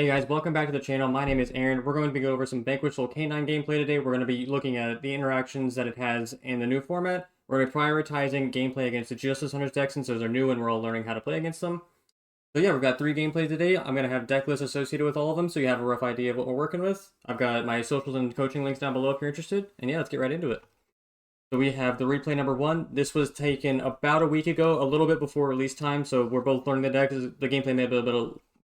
Hey guys, welcome back to the channel. My name is Aaron. We're going to be going over some Vanquish Soul Canine gameplay today. We're going to be looking at the interactions that it has in the new format. We're going to be prioritizing gameplay against the Justice Hunters deck since those are new and we're all learning how to play against them. So yeah, we've got 3 gameplays today. I'm going to have deck lists associated with all of them so you have a rough idea of what we're working with. I've got my socials and coaching links down below if you're interested. And yeah, let's get right into it. So we have the replay number 1. This was taken about a week ago, a little bit before release time, so we're both learning the deck. The gameplay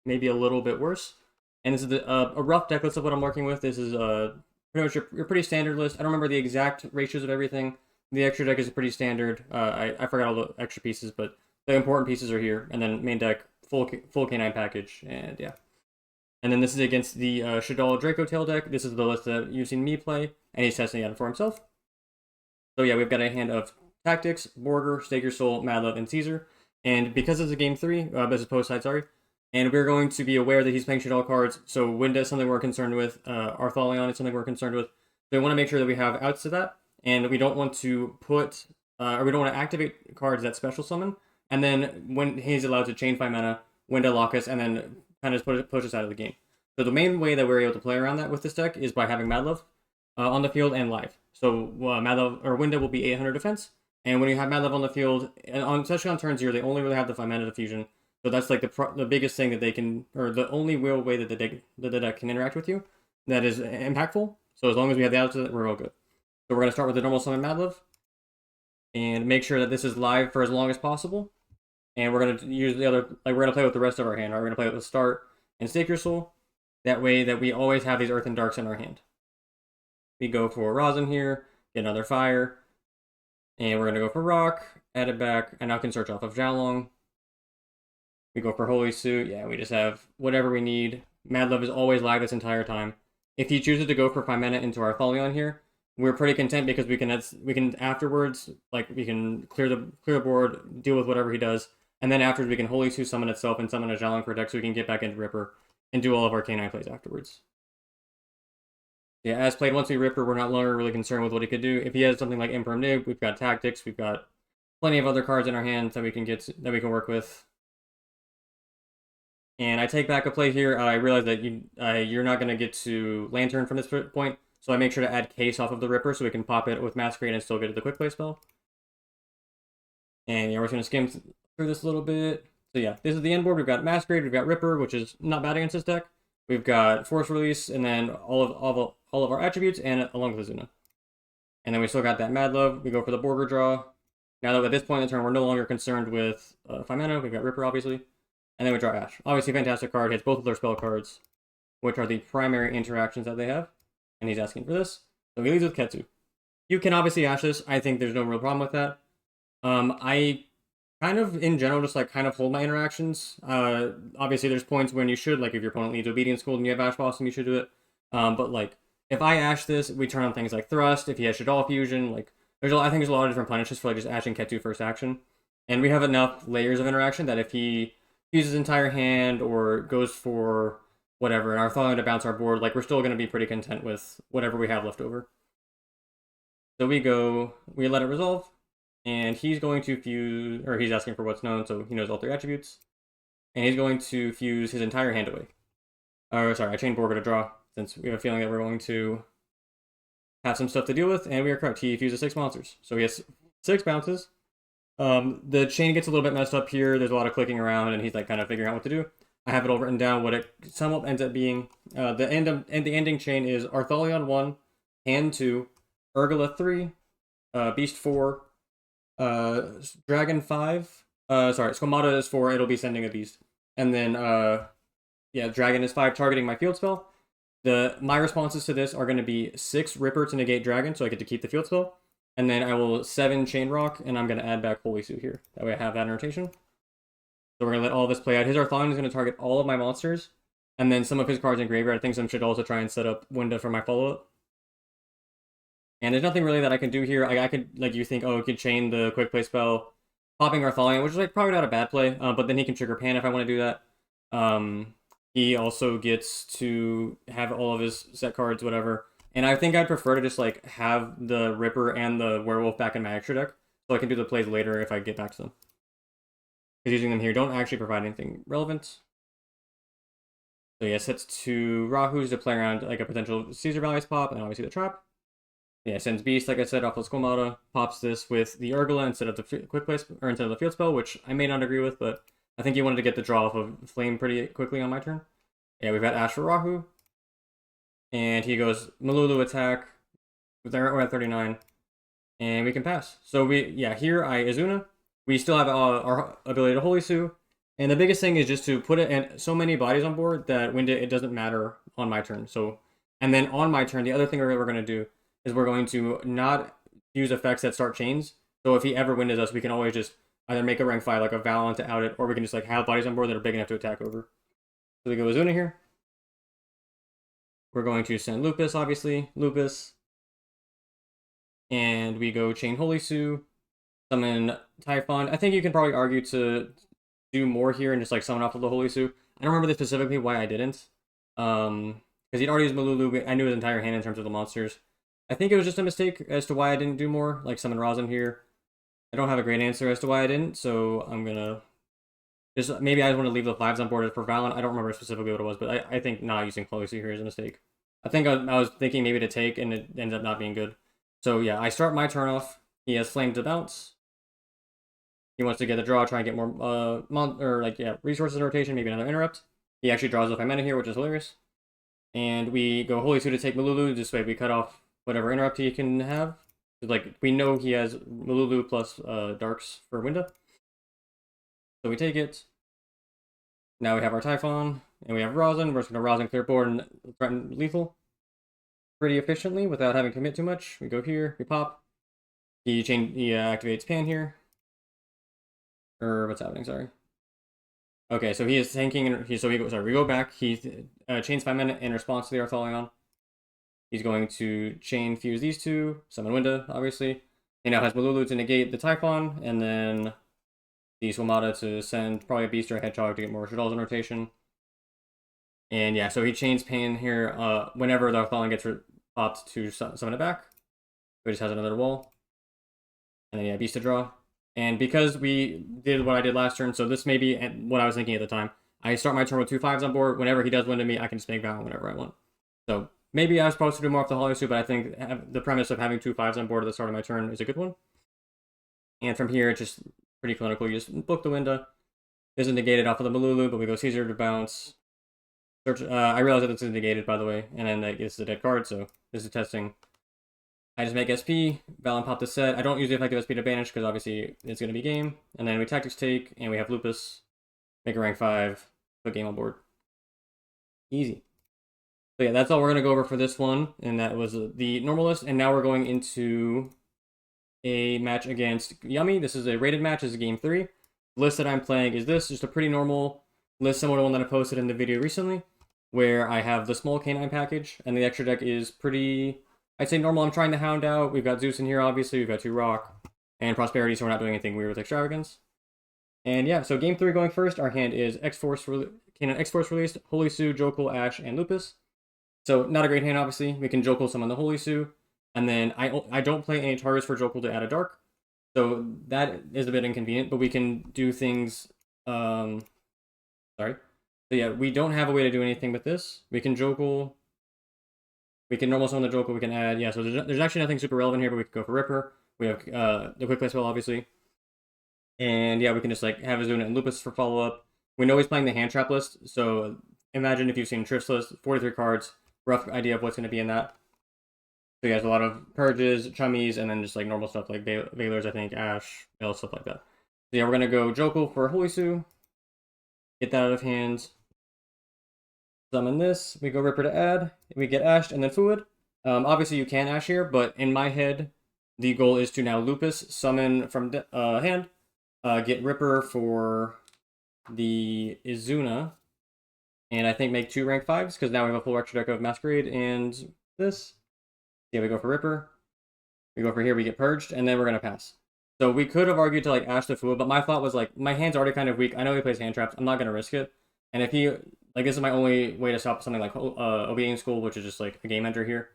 maybe a little bit worse. And this is a rough deck list of what I'm working with. This is pretty much your pretty standard list. I don't remember the exact ratios of everything. The extra deck is pretty standard. I forgot all the extra pieces, but the important pieces are here. And then main deck, full canine package, and yeah. And then this is against the Shaddoll Dracotail deck. This is the list that you've seen me play, and he's testing it out for himself. So yeah, we've got a hand of Tactics, Borger, Stake Your Soul, Mad Love, and Caesar. And because it's a game 3, this is post side, sorry. And we're going to be aware that he's playing Shaddoll cards, so Winda is something we're concerned with, Arthalion is something we're concerned with. So we want to make sure that we have outs to that, and we don't want to put, or we don't want to activate cards that special summon, and then when he's allowed to chain 5 mana, Winda lock us, and then kind of push us out of the game. So the main way that we're able to play around that with this deck is by having Mad Love on the field and live. So Mad Love, or Winda will be 800 defense, and when you have Mad Love on the field, and especially on turn 0, they only really have the 5 mana diffusion. So that's like the biggest thing that they can, or the only real way that the deck can interact with you that is impactful. So as long as we have the outs of it, we're all good. So we're going to start with the normal summon Mad Love, and make sure that this is live for as long as possible. And we're going to use the other, like we're going to play with the rest of our hand. Right? We're going to play with the start and Stake Your Soul. That way that we always have these Earth and Darks in our hand. We go for Rosin here, get another Fire, and we're going to go for Rock, add it back, and now can search off of Xiaolong. We go for Holy Suit. Yeah, we just have whatever we need. Mad Love is always live this entire time. If he chooses to go for 5 mana into our Arthalion here, we're pretty content because we can afterwards, like we can clear the board, deal with whatever he does, and then afterwards we can Holy Suit summon itself and summon a Xiaolong for deck so we can get back into Ripper and do all of our K9 plays afterwards. Yeah, as played, once we Ripper, we're not longer really concerned with what he could do. If he has something like Emperor Nib, we've got Tactics, we've got plenty of other cards in our hands that we can work with. And I take back a play here. I realize that you're not going to get to Lantern from this point, so I make sure to add Case off of the Ripper so we can pop it with Masquerade and still get to the quick play spell. And yeah, we're just going to skim through this a little bit. So yeah, this is the end board. We've got Masquerade, we've got Ripper, which is not bad against this deck. We've got Force Release, and then all of our attributes, and along with Azuna. And then we still got that Mad Love. We go for the Borger draw. Now that at this point in the turn, we're no longer concerned with 5 mana. We've got Ripper, obviously. And then we draw Ash. Obviously, fantastic card. Hits both of their spell cards, which are the primary interactions that they have. And he's asking for this. So he leads with Ketsu. You can obviously Ash this. I think there's no real problem with that. I kind of, in general, just like kind of hold my interactions. Obviously, there's points when you should, like if your opponent needs Obedience School and you have Ash Blossom, you should do it. But like, if I Ash this, we turn on things like Thrust. If he has Shaddoll Fusion, like, I think there's a lot of different punishes for like just ashing Ketsu first action. And we have enough layers of interaction that if he uses his entire hand or goes for whatever, and our Arthalion to bounce our board, like we're still going to be pretty content with whatever we have left over. So we let it resolve, and he's going to fuse, or he's asking for what's known, so he knows all 3 attributes, and he's going to fuse his entire hand away. Sorry, I chained Borger to draw, since we have a feeling that we're going to have some stuff to deal with, and we are correct. He fuses 6 monsters, so he has 6 bounces. The chain gets a little bit messed up here. There's a lot of clicking around, and he's like kind of figuring out what to do. I have it all written down. What it somewhat ends up being. The ending chain is Arthalion 1, Hand 2, Urgala 3, Beast 4, Dragon 5. Sorry, Squamata is 4. It'll be sending a beast, and then yeah, Dragon is 5, targeting my field spell. My responses to this are going to be 6 Ripper to negate Dragon, so I get to keep the field spell. And then I will 7 Chain Rock, and I'm going to add back Holy Suit here. That way I have that notation. So we're going to let all this play out. His Arthalion is going to target all of my monsters, and then some of his cards in graveyard. I think some should also try and set up Winda for my follow-up. And there's nothing really that I can do here. I could, like, you think, oh, I could chain the quick play spell, popping Arthalion, which is like probably not a bad play, but then he can trigger Pan if I want to do that. He also gets to have all of his set cards, whatever. And I think I'd prefer to just like have the Ripper and the Werewolf back in my extra deck, so I can do the plays later if I get back to them. Because using them here don't actually provide anything relevant. So yeah, sets to Rahu's to play around like a potential Caesar Valleys pop, and obviously the trap. Yeah, sends Beast, like I said, off the Squamata, pops this with the Urgula instead of the quick place, or instead of the field spell, which I may not agree with, but I think he wanted to get the draw off of Flame pretty quickly on my turn. Yeah, we've got Ash for Rahu, and he goes Malulu attack. We're at 39, and we can pass. So here I Izuna. We still have our ability to Holy Sue, and the biggest thing is just to put it and so many bodies on board that when it doesn't matter on my turn. So, and then on my turn, the other thing we're going to do is we're going to not use effects that start chains. So if he ever wins us, we can always just either make a rank 5 like a Valon to out it, or we can just like have bodies on board that are big enough to attack over. So we go Izuna here. We're going to send Lupus, obviously. Lupus. And we go Chain Holy Sue. Summon Typhon. I think you can probably argue to do more here and just like summon off of the Holy Sue. I don't remember specifically why I didn't. Because he'd already used Malulu. I knew his entire hand in terms of the monsters. I think it was just a mistake as to why I didn't do more, like summon Rosin here. I don't have a great answer as to why I didn't, so I'm gonna just maybe I just want to leave the 5s on board for Valon. I don't remember specifically what it was, but I think not using Holy Sue here is a mistake. I think I was thinking maybe to take, and it ended up not being good. So yeah, I start my turn off. He has Flame to bounce. He wants to get a draw, try and get more resources in rotation, maybe another interrupt. He actually draws the 5 mana here, which is hilarious. And we go Holy Sue to take Malulu. This way we cut off whatever interrupt he can have. Like, we know he has Malulu plus Darks for Winda. So we take it. Now we have our Typhon, and we have Rosin. We're just going to Rosin clear board and threaten lethal pretty efficiently without having to commit too much. We go here, we pop. He activates Pan here. Or what's happening, sorry. Okay, so he is tanking, and we go back. He chains 5 mana in response to the Artholion. He's going to chain fuse these two, summon Winda, obviously. He now has Malulu to negate the Typhon, and then the Swamata to send probably a Beast or a Hedgehog to get more Shaddolls in rotation. And yeah, so he chains Pain here whenever the Artholion gets popped to summon it back. So he just has another wall. And then yeah, Beast to draw. And because we did what I did last turn, so this may be what I was thinking at the time. I start my turn with 2 5s on board. Whenever he does win to me, I can just make Valon whenever I want. So maybe I was supposed to do more off the Holy Sue, but I think the premise of having 2 5s on board at the start of my turn is a good one. And from here, it's just pretty clinical. You just book the Winda. This is negated off of the Malulu, but we go Caesar to bounce. Search. I realize that this is negated, by the way, and then this is a dead card, so this is testing. I just make SP, Valon pop the set. I don't use the effective SP to banish because obviously it's going to be game. And then we tactics take, and we have Lupus, make a rank 5, put game on board. Easy. So yeah, that's all we're going to go over for this one, and that was the normal list. And now we're going into a match against Yummy. This is a rated match. This is game 3. The list that I'm playing is this, just a pretty normal list, similar to one that I posted in the video recently, where I have the small canine package, and the extra deck is pretty... I'd say normal. I'm trying to hound out. We've got Zeus in here, obviously. We've got 2 Rock and Prosperity, so we're not doing anything weird with Extravagance. And yeah, so game 3 going first. Our hand is Canine X-Force released, Holy Sue, Jokul, Ash, and Lupus. So not a great hand, obviously. We can Jokul summon the Holy Sue, and then I don't play any targets for Jokul to add a Dark, so that is a bit inconvenient. But we can do things. Sorry. So yeah, we don't have a way to do anything with this. We can Jokul. We can normal summon the Jokul, we can add, yeah, so there's actually nothing super relevant here, but we can go for Ripper. We have the Quick Play spell, obviously. And yeah, we can just like have Izuna and Lupus for follow-up. We know he's playing the hand trap list, so imagine if you've seen Triff's list, 43 cards, rough idea of what's going to be in that. So he has a lot of Purges, Chummies, and then just like normal stuff like Valors, I think, Ash, Bell, stuff like that. So yeah, we're going to go Jokul for Holy Sue. Get that out of hand. Summon this, we go Ripper to add, we get Ashed and then Fluid. Obviously you can Ash here, but in my head, the goal is to now Lupus, summon from hand, get Ripper for the Izuna, and I think make 2 rank 5s, because now we have a full extra deck of Masquerade and this. Yeah, we go for Ripper, we go for here, we get Purged, and then we're going to pass. So we could have argued to like Ash the Fluid, but my thought was like, my hand's already kind of weak, I know he plays hand traps, I'm not going to risk it, and if he... Like, this is my only way to stop something like Obeying School, which is just, like, a game enter here.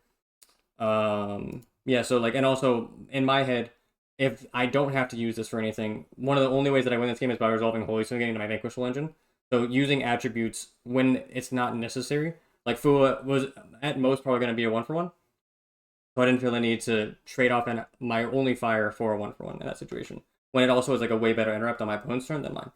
Yeah, so, like, and also, in my head, if I don't have to use this for anything, one of the only ways that I win this game is by resolving Holy Sue getting into my Vanquishable engine. So using attributes when it's not necessary. Like Fua was at most probably going to be a 1-for-1. So I didn't feel the need to trade off my only fire for a 1-for-1 in that situation. When it also was like a way better interrupt on my opponent's turn than mine.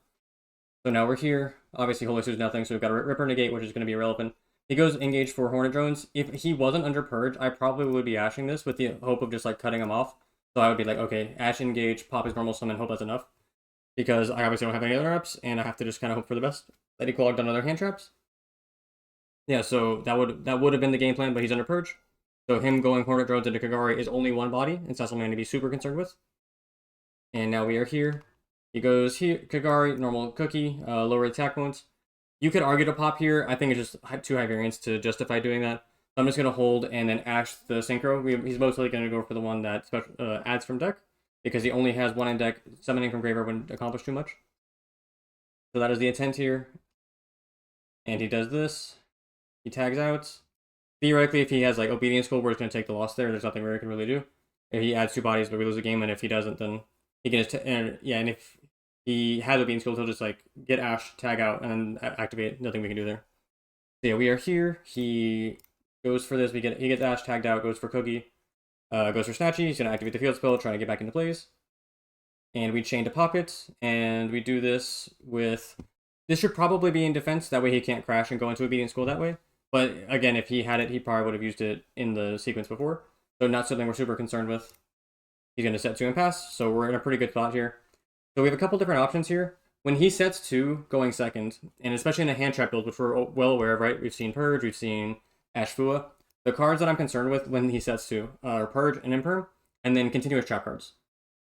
So now we're here. Obviously, Holy Suit's nothing, so we've got a Ripper Negate, which is going to be irrelevant. He goes engage for Hornet Drones. If he wasn't under Purge, I probably would be ashing this with the hope of just like cutting him off. So I would be like, okay, Ash engage, pop his normal summon, hope that's enough. Because I obviously don't have any other reps, and I have to just kind of hope for the best. That he clogged on other hand traps. Yeah, so that would have been the game plan, but he's under Purge. So him going Hornet Drones into Kagari is only one body. It's not something I'm going to be super concerned with. And now we are here. He goes here, Kagari, normal cookie, lower attack wounds. You could argue to pop here. I think it's just too high variance to justify doing that. So I'm just going to hold and then Ash the Synchro. He's mostly going to go for the one that adds from deck, because he only has one in deck. Summoning from graveyard wouldn't accomplish too much. So that is the intent here. And he does this. He tags out. Theoretically, if he has like Obedience School where he's going to take the loss there, there's nothing Rare can really do. If he adds 2 bodies, but we lose the game, and if he doesn't, then he can just... and if he has Obedience School, he'll just like get Ash, tag out, and then activate. Nothing we can do there. So yeah, we are here. He goes for this. He gets Ash tagged out, goes for Cookie, goes for Snatchy. He's going to activate the field spell, trying to get back into plays. And we chain to Pocket, and we do this with... This should probably be in defense, that way he can't crash and go into Obedience School that way. But again, if he had it, he probably would have used it in the sequence before. So not something we're super concerned with. He's going to set 2 and pass, so we're in a pretty good spot here. So we have a couple different options here. When he sets 2 going second, and especially in a hand trap build, which we're well aware of, right? We've seen Purge, we've seen Ash Fua. The cards that I'm concerned with when he sets 2 are Purge and Imperm, and then continuous trap cards.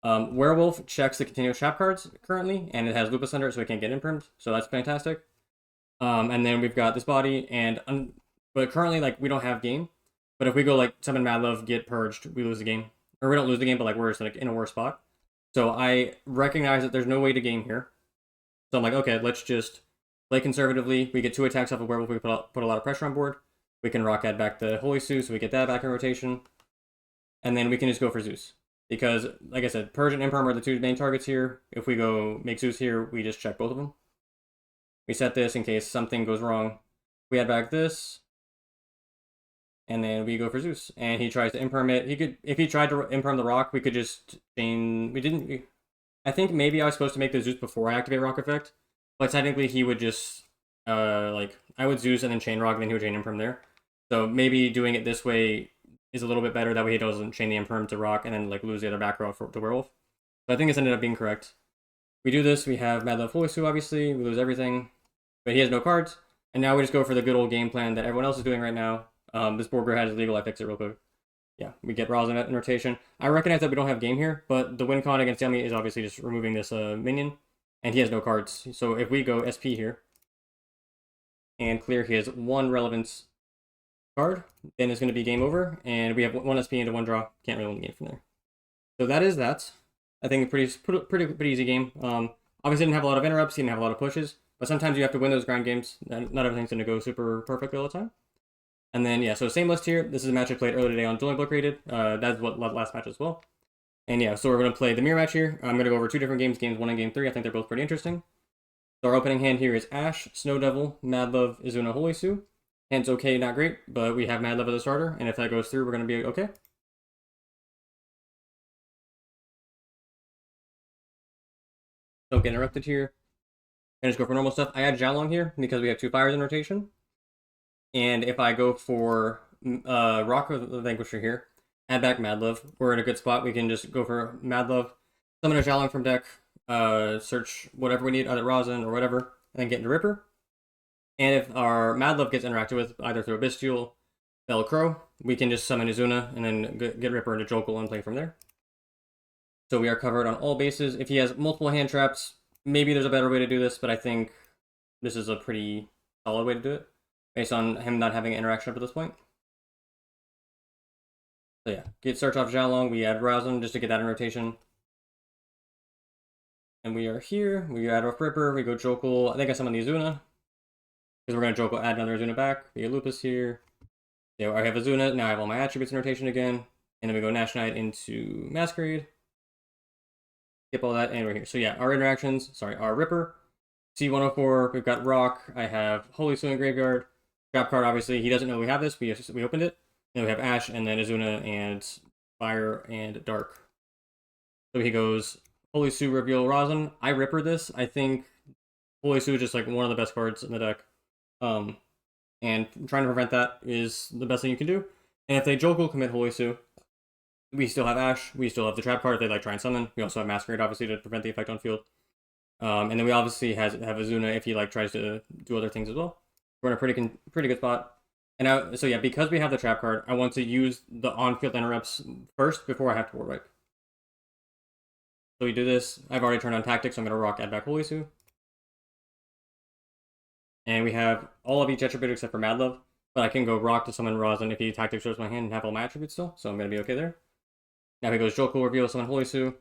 Werewolf checks the continuous trap cards currently, and it has Lupus under it, so it can't get Impermed, so that's fantastic. And then we've got this body, but currently, like, we don't have game. But if we go, like, summon Mad Love, get Purged, we lose the game. Or we don't lose the game, but, like, we're just, like, in a worse spot. So I recognize that there's no way to game here. So I'm like, okay, let's just play conservatively. We get 2 attacks off of Werewolf, we put a lot of pressure on board. We can rock add back the Holy Suit, so we get that back in rotation. And then we can just go for Zeus. Because, like I said, Purge and Imperm are the 2 main targets here. If we go make Zeus here, we just check both of them. We set this in case something goes wrong. We add back this. And then we go for Zeus. And he tries to Imperm it. He could, if he tried to Imperm the rock, we could just chain... I think maybe I was supposed to make the Zeus before I activate Rock Effect. But technically he would just... I would Zeus and then chain Rock, and then he would chain Imperm there. So maybe doing it this way is a little bit better. That way he doesn't chain the Imperm to Rock and then like lose the other back row to Werewolf. So I think this ended up being correct. We do this. We have Mad Love Holy Suit, obviously. We lose everything. But he has no cards. And now we just go for the good old game plan that everyone else is doing right now. This board has illegal. I fix it real quick. Yeah, we get Rosin in rotation. I recognize that we don't have game here, but the win con against Yummy is obviously just removing this minion. And he has no cards. So if we go SP here and clear his 1 relevance card, then it's going to be game over. And we have 1 SP into 1 draw. Can't really win the game from there. So that is that. I think a pretty easy game. Obviously didn't have a lot of interrupts. He didn't have a lot of pushes. But sometimes you have to win those grind games. Not everything's going to go super perfectly all the time. And then, yeah, so same list here. This is a match I played earlier today on Dueling Book Rated. That's what last match as well. And yeah, so we're going to play the mirror match here. I'm going to go over 2 different games, Games 1 and Game 3. I think they're both pretty interesting. So our opening hand here is Ash, Snow Devil, Mad Love, Izuna, Holy Suit. Hand's okay, not great, but we have Mad Love as a starter. And if that goes through, we're going to be okay. Don't get interrupted here. And just go for normal stuff. I add Xiaolong here because we have 2 fires in rotation. And if I go for Rock of the Vanquisher here, add back Mad Love, we're in a good spot. We can just go for Mad Love, summon a Xiaolong from deck, search whatever we need, either Rosin or whatever, and then get into Ripper. And if our Mad Love gets interacted with, either through a Bestial, Bell Crow, we can just summon Izuna and then get Ripper into Jokel and play from there. So we are covered on all bases. If he has multiple hand traps, maybe there's a better way to do this, but I think this is a pretty solid way to do it, based on him not having an interaction up to this point. So yeah, get search off Xiaolong, we add Rosin just to get that in rotation. And we are here, we add off Ripper, we go Jokel. I think I summon the Izuna, because we're going to Jokel, add another Izuna back. We get Lupus here. Yeah, I have Izuna, now I have all my attributes in rotation again. And then we go Nash Knight into Masquerade. Skip all that, and we're here. So yeah, our Ripper, C104, we've got Rock. I have Holy Sue in Graveyard. Trap card, obviously, he doesn't know we have this. We opened it. Then we have Ash, and then Azuna, and Fire, and Dark. So he goes Holy Sue, reveal Rosin. I Ripper this. I think Holy Sue is just like one of the best cards in the deck. And trying to prevent that is the best thing you can do. And if they Jokel commit Holy Sue, we still have Ash. We still have the trap card if they like try and summon. We also have Masquerade, obviously, to prevent the effect on field. And then we obviously have Azuna if he like tries to do other things as well. We're in a pretty good spot. And so yeah, because we have the trap card, I want to use the on-field interrupts first before I have to war wipe. So we do this. I've already turned on tactics, so I'm gonna rock add back Holy Sue. And we have all of each attribute except for Mad Love. But I can go rock to summon Rosin if he tactics shows my hand and have all my attributes still, so I'm gonna be okay there. Now he goes Jokel, reveal, summon Holy Sue.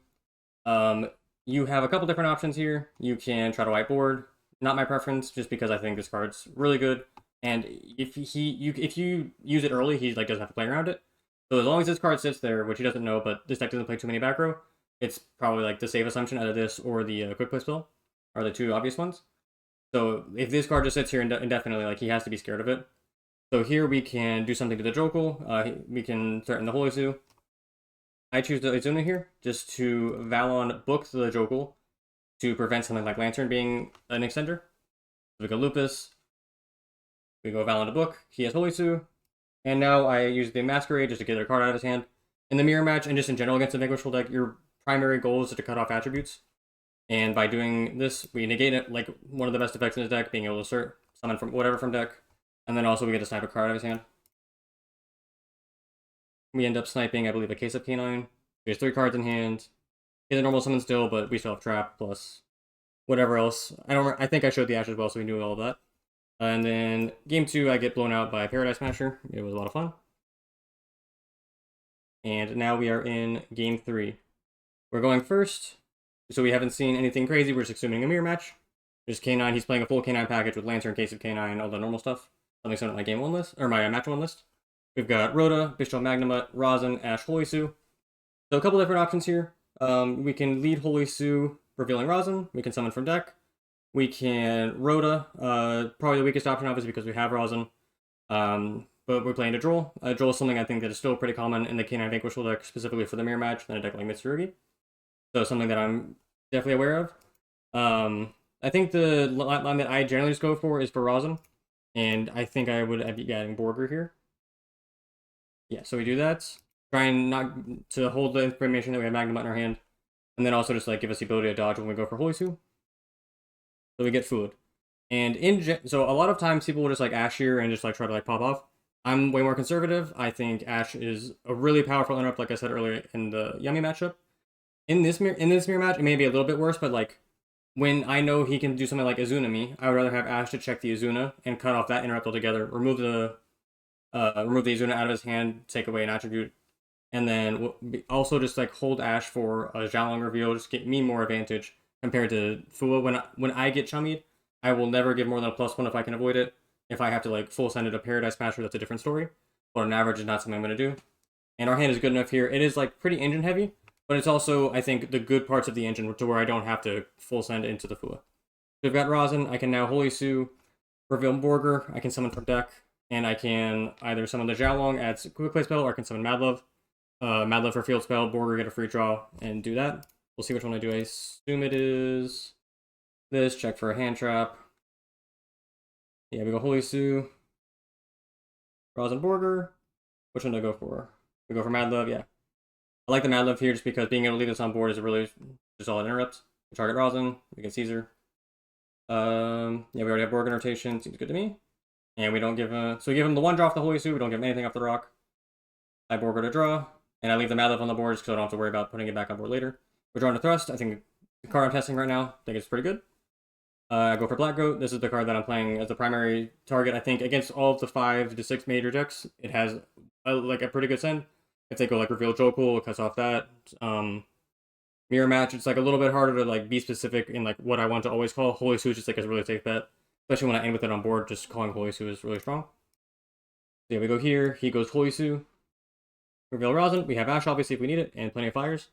You have a couple different options here. You can try to whiteboard. Not my preference, just because I think this card's really good. And if you use it early, he like doesn't have to play around it. So as long as this card sits there, which he doesn't know, but this deck doesn't play too many back row, it's probably like the safe assumption out of this or the quick play spell are the two obvious ones. So if this card just sits here indefinitely, like he has to be scared of it. So here we can do something to the Jokel. We can threaten the Holy Sue. I choose the Azuna here just to Valon book the Jokel to prevent something like Lantern being an extender. So we go Lupus. We go Valon to book. He has Holy Sue. And now I use the Masquerade just to get a card out of his hand. In the mirror match and just in general against the Vanquishful deck, your primary goal is to cut off attributes. And by doing this, we negate it, like one of the best effects in his deck, being able to summon from whatever from deck. And then also we get to snipe a card out of his hand. We end up sniping, I believe, a Case of Canine. He has 3 cards in hand. He has a normal summon still, but we still have Trap, plus whatever else. I think I showed the Ash as well, so we knew all of that. And then game 2, I get blown out by Paradise Smasher. It was a lot of fun. And now we are in game 3. We're going first, so we haven't seen anything crazy. We're just assuming a mirror match. There's K9. He's playing a full K9 package with Lantern, Case of K9, all the normal stuff. Something similar to my game 1 list, or my match 1 list. We've got Rhoda, Bishop Magnamut, Rosin, Ash, Holy Sue. So a couple different options here. We can lead Holy Sue, revealing Rosin. We can summon from deck. We can Rhoda, probably the weakest option, obviously, because we have Rosin. But we're playing a Droll. Droll is something I think that is still pretty common in the K9 Vanquishable deck, specifically for the mirror match, than a deck like Mitsurugi. So something that I'm definitely aware of. I think the line that I generally just go for is for Rosin. And I think I would be adding Borger here. Yeah, so we do that. Trying not to hold the information that we have Magnamut in our hand. And then also just like give us the ability to dodge when we go for Holy Sue. So we get food. And so a lot of times people will just like Ash here and just like try to like pop off. I'm way more conservative. I think Ash is a really powerful interrupt, like I said earlier in the Yummy matchup. In this mirror match, it may be a little bit worse, but like when I know he can do something like Azuna me, I would rather have Ash to check the Azuna and cut off that interrupt altogether. Remove the Azuna out of his hand, take away an attribute, and then also just like hold Ash for a Xiaolong reveal, just get me more advantage compared to Fua. When I get chummied, I will never give more than a +1 if I can avoid it. If I have to like full send it a Paradise Smasher, that's a different story. But on average, is not something I'm gonna do. And our hand is good enough here. It is like pretty engine heavy, but it's also I think the good parts of the engine to where I don't have to full send into the Fua. So we've got Rosin. I can now Holy Sue, reveal Borger. I can summon from deck. And I can either summon the Xiaolong, adds a quick play spell, or I can summon Mad Love. Mad Love for field spell, Borger get a free draw, and do that. We'll see which one I do. I assume it is this. Check for a hand trap. Yeah, we go Holy Sue. Rosin Borger. Which one do I go for? We go for Mad Love, yeah. I like the Mad Love here just because being able to leave this on board is really just all it interrupts. We target Rosin, we get Caesar. Yeah, we already have Borger rotation, seems good to me. And we don't give so we give him the 1 draw off the Holy Sue, we don't give him anything off the rock. I Borger to draw, and I leave the Mad Love on the board so I don't have to worry about putting it back on board later. We're drawing to Thrust. I think the card I'm testing right now, I think it's pretty good. I go for Black Goat. This is the card that I'm playing as the primary target. I think against all of the 5 to 6 major decks, it has like a pretty good send. If they go like Reveal Jokel, it cuts off that. Mirror Match, it's like a little bit harder to like be specific in like what I want to always call. Holy Sue is just like a really safe bet. Especially when I end with it on board, just calling Holy Sue is really strong. So yeah, we go here. He goes Holy Sue. Reveal Rosin. We have Ash, obviously, if we need it, and plenty of fires.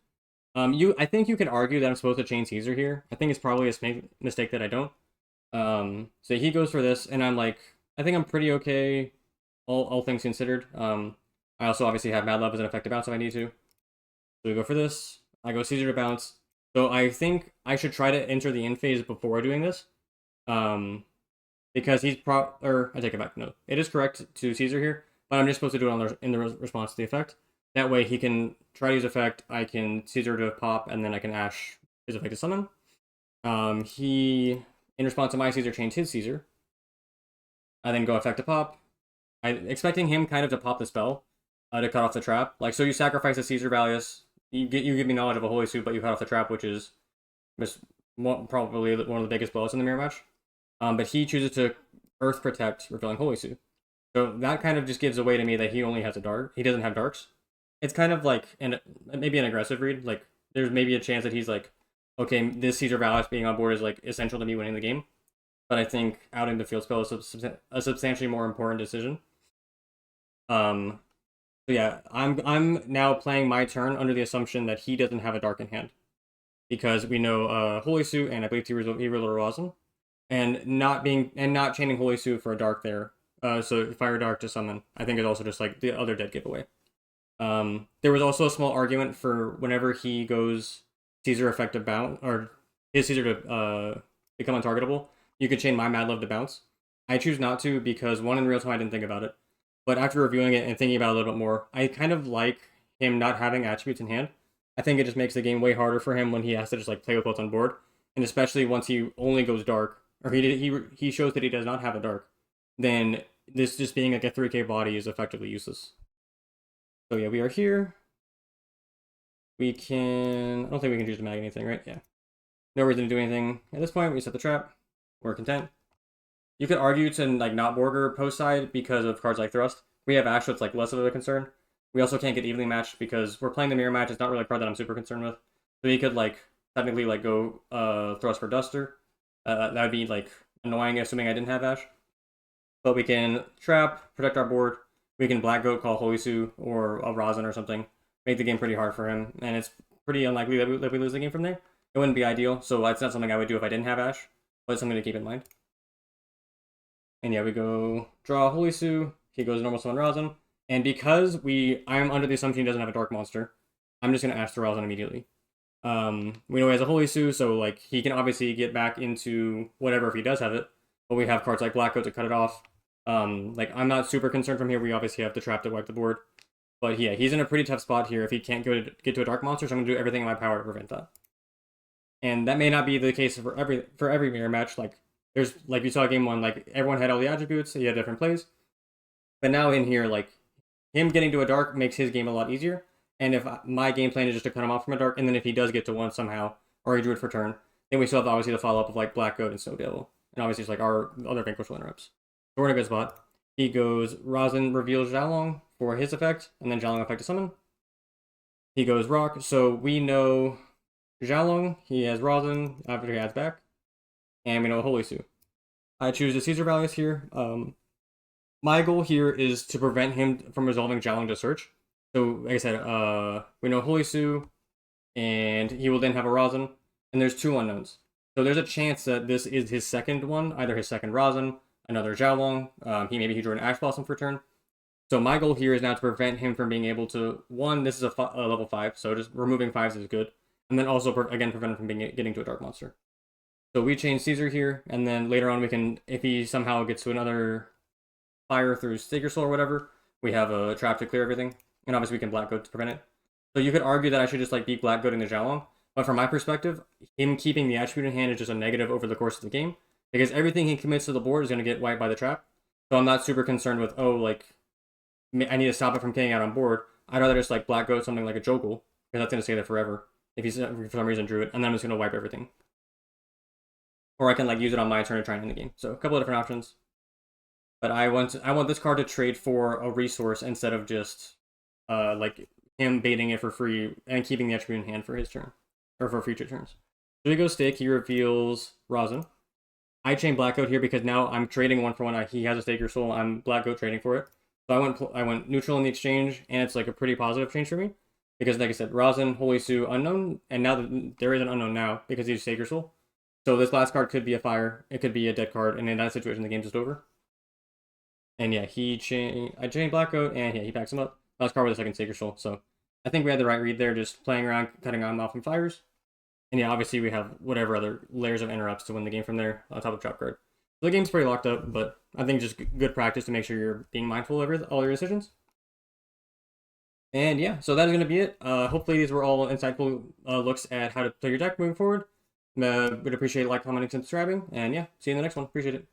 I think you can argue that I'm supposed to chain Caesar here. I think it's probably a mistake that I don't. So he goes for this, and I'm like, I think I'm pretty okay, all things considered. I also obviously have Mad Love as an effective bounce if I need to. So we go for this. I go Caesar to bounce. So I think I should try to enter the end phase before doing this. Um, because or I take it back. No, it is correct to Caesar here, but I'm just supposed to do it in the response to the effect. That way he can try to use effect. I can Caesar to pop, and then I can Ash his effect to summon. He in response to my Caesar changed his Caesar. I then go effect to pop. I expecting him kind of to pop the spell, to cut off the trap. Like so, you sacrifice a Caesar Valius. You give me knowledge of a Holy Suit, but you cut off the trap, which is probably one of the biggest blows in the mirror match. But he chooses to Earth Protect, revealing Holy Suit. So that kind of just gives away to me that he only has a dark. He doesn't have darks. It's kind of like maybe an aggressive read. Like there's maybe a chance that he's like, okay, this Caesar Valius being on board is like essential to me winning the game. But I think outing the field spell is a substantially more important decision. So yeah, I'm now playing my turn under the assumption that he doesn't have a dark in hand, because we know Holy Suit, and I believe he rolled a Rosin, and not chaining Holy Suit for a dark there. So Fire Dark to summon, I think is also just like the other dead giveaway. There was also a small argument for whenever he goes Caesar effective bounce, or his Caesar to become untargetable, you could chain my Mad Love to bounce. I choose not to because one, in real time I didn't think about it, but after reviewing it and thinking about it a little bit more, I kind of like him not having attributes in hand. I think it just makes the game way harder for him when he has to just like play with what's on board, and especially once he only goes dark, or he shows that he does not have a dark, then this just being like a 3k body is effectively useless. So yeah, we are here. We can... I don't think we can choose to mag anything, right? Yeah. No reason to do anything. At this point, we set the trap. We're content. You could argue to like not border post side because of cards like Thrust. We have Ash, so it's like less of a concern. We also can't get evenly matched because we're playing the mirror match. It's not really a card that I'm super concerned with. So he could like technically like go Thrust for Duster. That would be like annoying, assuming I didn't have Ash. But we can trap, protect our board. We can Black Goat, call Holy Suit or a Rosin or something. Make the game pretty hard for him, and it's pretty unlikely that we lose the game from there. It wouldn't be ideal, so that's not something I would do if I didn't have Ash, but it's something to keep in mind. And yeah, we go draw Holy Suit. He goes normal summon Rosin, and because I'm under the assumption he doesn't have a dark monster, I'm just gonna Ash the Rosin immediately. We know he has a Holy Suit, so like he can obviously get back into whatever if he does have it. But we have cards like Black Goat to cut it off. Like I'm not super concerned from here. We obviously have the trap to wipe the board. But yeah, he's in a pretty tough spot here if he can't get to a dark monster, so I'm gonna do everything in my power to prevent that. And that may not be the case for every mirror match. Like there's like you saw game one, like everyone had all the attributes, he had different plays. But now in here, like him getting to a dark makes his game a lot easier. And if my game plan is just to cut him off from a dark, and then if he does get to one somehow, or he drew it for turn, then we still have obviously the follow up of like Black Goat and Snow Devil. And obviously it's like our other Vanquishable interrupts. So we're in a good spot. He goes Rosin reveals Xiaolong for his effect, and then Xiaolong effect to summon. He goes Rock, so we know Xiaolong, he has Rosin after he adds back, and we know Holy Suit. I choose the Caesar Valius here. My goal here is to prevent him from resolving Xiaolong to search. So, like I said, we know Holy Suit, and he will then have a Rosin, and there's two unknowns. So there's a chance that this is his second one, either his second Rosin, another Xiaolong. Maybe he drew an Ash Blossom for turn. So my goal here is now to prevent him from being able to, one, this is a level 5, so just removing 5s is good. And then also, again, prevent him from getting to a Dark Monster. So we change Caesar here, and then later on we can, if he somehow gets to another fire through Sacred Soul or whatever, we have a trap to clear everything. And obviously we can Black Goat to prevent it. So you could argue that I should just like beat Black Goat in the Xiaolong, but from my perspective, him keeping the attribute in hand is just a negative over the course of the game, because everything he commits to the board is going to get wiped by the trap. So I'm not super concerned with, oh, like, I need to stop it from getting out on board. I'd rather just like Black Goat something like a Joggle, because that's going to stay there forever if he's for some reason drew it, and then I'm just going to wipe everything. Or I can like use it on my turn to try and end the game. So a couple of different options. But I want this card to trade for a resource instead of just like him baiting it for free and keeping the attribute in hand for his turn, or for future turns. So he goes Stake, he reveals Rosin. I chain Black Goat here because now I'm trading one for one. He has a Stake Your Soul, I'm Black Goat trading for it. So I went neutral in the exchange, and it's like a pretty positive change for me. Because like I said, Rosin, Holy Suit, unknown, and now there is an unknown now because he's Stake Your Soul. So this last card could be a fire, it could be a dead card, and in that situation, the game's just over. And yeah, I chained Blackout, and yeah, he backs him up. Last card with a second Sacred Soul, so I think we had the right read there, just playing around, cutting him off from fires. And yeah, obviously we have whatever other layers of interrupts to win the game from there on top of drop card. So the game's pretty locked up, but I think just good practice to make sure you're being mindful of all your decisions. And yeah, so that is going to be it. Hopefully these were all insightful looks at how to play your deck moving forward. Would appreciate like, commenting, subscribing, and yeah, see you in the next one. Appreciate it.